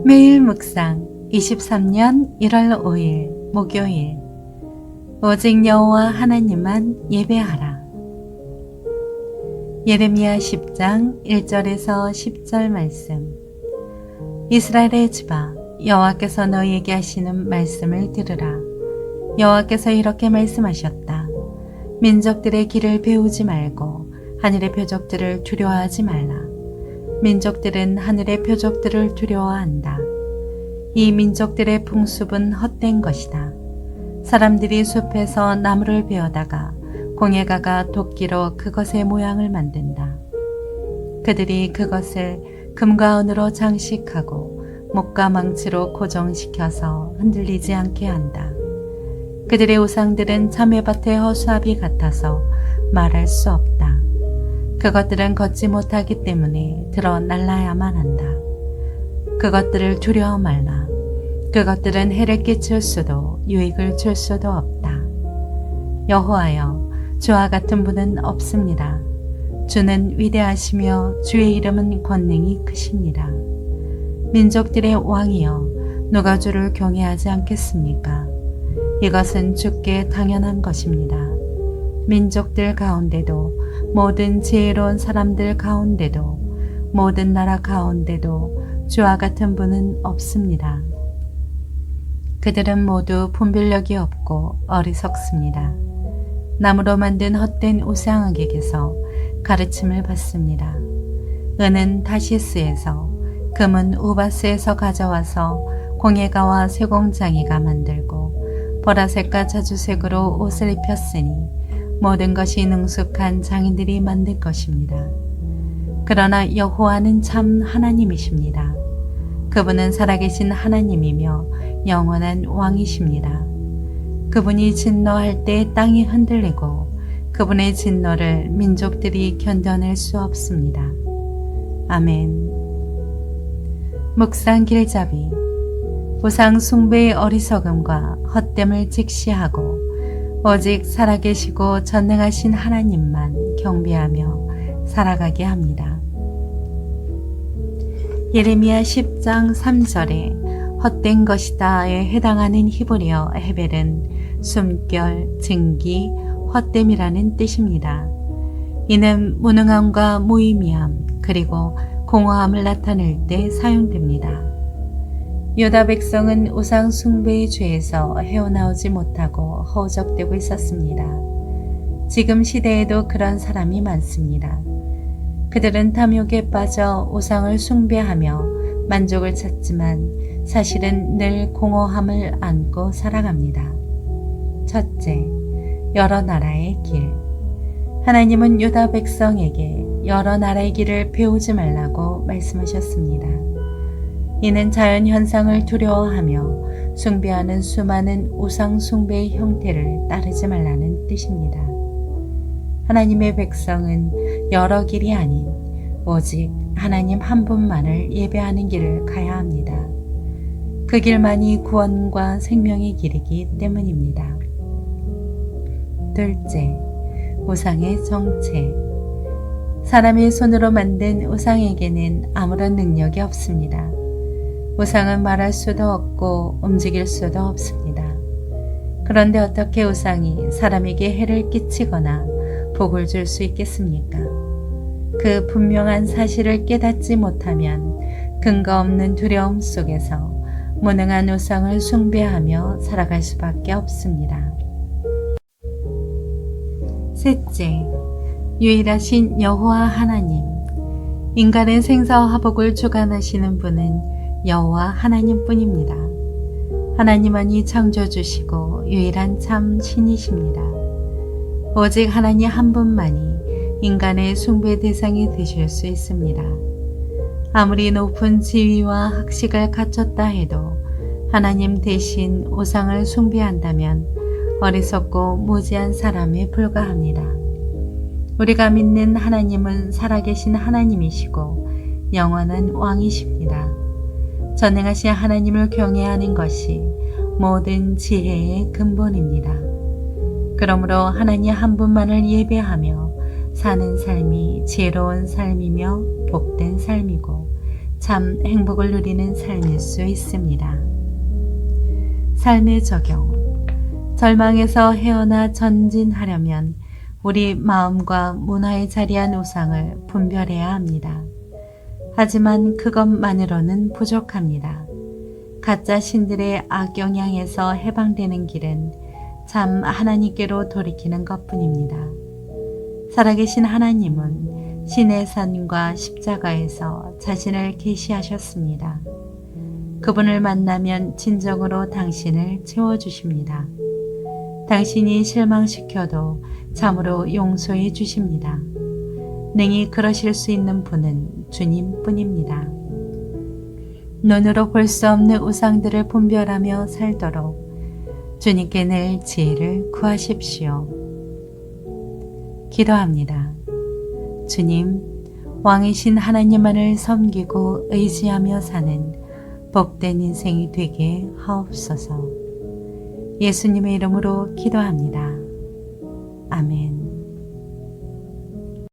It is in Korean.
매일 묵상 23년 1월 5일 목요일. 오직 여호와 하나님만 예배하라. 예레미야 10장 1절에서 10절 말씀. 이스라엘의 집아, 여호와께서 너희에게 하시는 말씀을 들으라. 여호와께서 이렇게 말씀하셨다. 민족들의 길을 배우지 말고 하늘의 표적들을 두려워하지 말라. 민족들은 하늘의 표적들을 두려워한다. 이 민족들의 풍습은 헛된 것이다. 사람들이 숲에서 나무를 베어다가 공예가가 도끼로 그것의 모양을 만든다. 그들이 그것을 금과 은으로 장식하고 목과 망치로 고정시켜서 흔들리지 않게 한다. 그들의 우상들은 자매밭의 허수아비 같아서 말할 수 없다. 그것들은 걷지 못하기 때문에 들어 날라야만 한다. 그것들을 두려워 말라. 그것들은 해를 끼칠 수도 유익을 줄 수도 없다. 여호와여, 주와 같은 분은 없습니다. 주는 위대하시며 주의 이름은 권능이 크십니다. 민족들의 왕이여, 누가 주를 경외하지 않겠습니까? 이것은 주께 당연한 것입니다. 민족들 가운데도, 모든 지혜로운 사람들 가운데도, 모든 나라 가운데도 주와 같은 분은 없습니다. 그들은 모두 분별력이 없고 어리석습니다. 나무로 만든 헛된 우상에게서 가르침을 받습니다. 은은 다시스에서, 금은 우바스에서 가져와서 공예가와 쇠공장이가 만들고 보라색과 자주색으로 옷을 입혔으니 모든 것이 능숙한 장인들이 만든 것입니다. 그러나 여호와는 참 하나님이십니다. 그분은 살아계신 하나님이며 영원한 왕이십니다. 그분이 진노할 때 땅이 흔들리고 그분의 진노를 민족들이 견뎌낼 수 없습니다. 아멘. 묵상 길잡이. 우상 숭배의 어리석음과 헛됨을 직시하고 오직 살아계시고 전능하신 하나님만 경배하며 살아가게 합니다. 예레미야 10장 3절에 헛된 것이다에 해당하는 히브리어 헤벨은 숨결, 증기, 헛됨이라는 뜻입니다. 이는 무능함과 무의미함 그리고 공허함을 나타낼 때 사용됩니다. 유다 백성은 우상 숭배의 죄에서 헤어나오지 못하고 허우적대고 있었습니다. 지금 시대에도 그런 사람이 많습니다. 그들은 탐욕에 빠져 우상을 숭배하며 만족을 찾지만 사실은 늘 공허함을 안고 살아갑니다. 첫째, 여러 나라의 길. 하나님은 유다 백성에게 여러 나라의 길을 배우지 말라고 말씀하셨습니다. 이는 자연 현상을 두려워하며 숭배하는 수많은 우상 숭배의 형태를 따르지 말라는 뜻입니다. 하나님의 백성은 여러 길이 아닌 오직 하나님 한 분만을 예배하는 길을 가야 합니다. 그 길만이 구원과 생명의 길이기 때문입니다. 둘째, 우상의 정체. 사람의 손으로 만든 우상에게는 아무런 능력이 없습니다. 우상은 말할 수도 없고 움직일 수도 없습니다. 그런데 어떻게 우상이 사람에게 해를 끼치거나 복을 줄 수 있겠습니까? 그 분명한 사실을 깨닫지 못하면 근거 없는 두려움 속에서 무능한 우상을 숭배하며 살아갈 수밖에 없습니다. 셋째, 유일하신 여호와 하나님. 인간의 생사와 화복을 주관하시는 분은 여호와 하나님뿐입니다. 하나님만이 창조주시고 유일한 참 신이십니다. 오직 하나님 한 분만이 인간의 숭배 대상이 되실 수 있습니다. 아무리 높은 지위와 학식을 갖췄다 해도 하나님 대신 우상을 숭배한다면 어리석고 무지한 사람에 불과합니다. 우리가 믿는 하나님은 살아계신 하나님이시고 영원한 왕이십니다. 전능하신 하나님을 경외하는 것이 모든 지혜의 근본입니다. 그러므로 하나님 한 분만을 예배하며 사는 삶이 지혜로운 삶이며 복된 삶이고 참 행복을 누리는 삶일 수 있습니다. 삶의 적용. 절망에서 헤어나 전진하려면 우리 마음과 문화에 자리한 우상을 분별해야 합니다. 하지만 그것만으로는 부족합니다. 가짜 신들의 악영향에서 해방되는 길은 참 하나님께로 돌이키는 것뿐입니다. 살아계신 하나님은 신의 산과 십자가에서 자신을 계시하셨습니다. 그분을 만나면 진정으로 당신을 채워주십니다. 당신이 실망시켜도 참으로 용서해 주십니다. 능히 그러실 수 있는 분은 주님뿐입니다. 눈으로 볼 수 없는 우상들을 분별하며 살도록 주님께 늘 지혜를 구하십시오. 기도합니다. 주님, 왕이신 하나님만을 섬기고 의지하며 사는 복된 인생이 되게 하옵소서. 예수님의 이름으로 기도합니다.